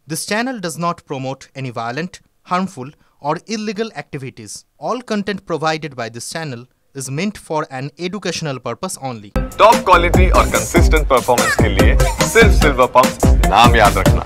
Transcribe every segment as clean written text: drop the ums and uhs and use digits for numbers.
This channel does not promote any violent, harmful, or illegal activities. All content provided by this channel is meant for an educational purpose only. Top quality और consistent performance के लिए सिर्फ silver pump नाम याद रखना।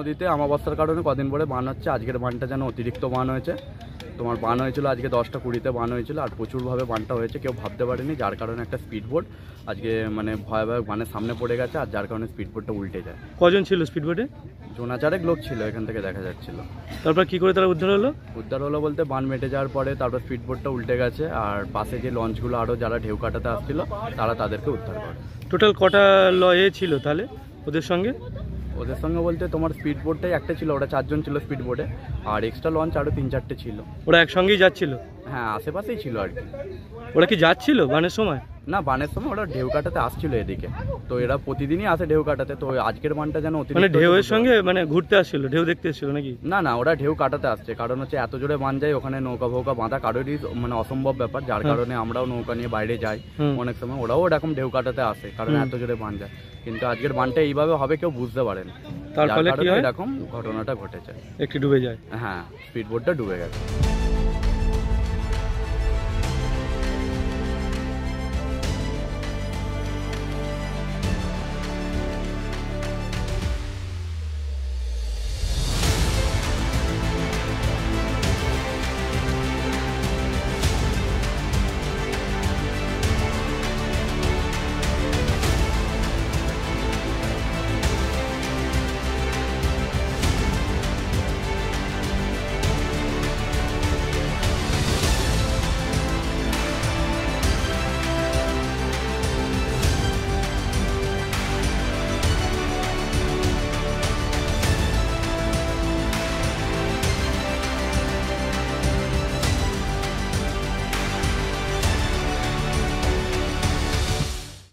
নদীতে অমাবস্যার কারণে কদিন পরে বান হচ্ছে। আজকের বানটা যেন অতিরিক্ত বান হয়েছে। তোমার বান হয়েছিল আজকে 10টা 20-তে বান হয়েছিল, আর প্রচুরভাবে বানটা হয়েছে, কেউ ভাবতে পারেনি, যার কারণে একটা স্পিডবোট আজকে মানে ভয়াবহ বানের সামনে পড়ে গেছে, আর যার কারণে স্পিডবোটটা উল্টে যায়। কজন ছিল স্পিডবোটে? জোনাচারেক লোক ছিল, এখান থেকে দেখা যাচ্ছিল। তারপর কি করে তারা উদ্ধার হলো? উদ্ধার হলো বলতে বান মেটে যাওয়ার পরে তারপর স্পিডবোটটা উল্টে গেছে, আর পাশে যে লঞ্চগুলো আরও যারা ঢেউ কাটাতে আসছিল তারা তাদেরকে উদ্ধার করে। টোটাল কটা লয়ে ছিল তাহলে ওদের সঙ্গে? ওদের সঙ্গে বলতে তোমার স্পিডবোটটাই একটা ছিল, ওরা 4 জন ছিল স্পিডবোটে, আর এক্সট্রা লঞ্চ আরও 3-4টে ছিল। ওরা একসঙ্গেই যাচ্ছিল? হ্যাঁ, আশেপাশেই ছিল আর কি। ওরা কি যাচ্ছিল বানের সময়? না, বানের সময় ওরা ঢেউ কাটাতে আসছিল এদিকে, তো এরা প্রতিদিনই আসে ঢেউ কাটাতে। তো আজকের বানটা যেন মানে ঢেউয়ের সঙ্গে মানে ঘুরতে আসছিল, ঢেউ দেখতে আসছিল নাকি? না না, ওরা ঢেউ কাটাতে আসছে, কারণ হচ্ছে এত জোরে বান যায়, ওখানে নৌকা ফৌকা বাঁধা কারোরই মানে অসম্ভব ব্যাপার, যার কারণে আমরাও নৌকা নিয়ে বাইরে যাই অনেক সময়, ওরাও এরকম ঢেউ কাটাতে আসে, কারণ এত জোরে বান যায়। কিন্তু আজকের বানটা এইভাবে হবে কেউ বুঝতে পারেনি, তার ফলে কি হয় এরকম ঘটনাটা ঘটেছে। একটু ডুবে যায়। হ্যাঁ, স্পিডবোটটা ডুবে গেছে।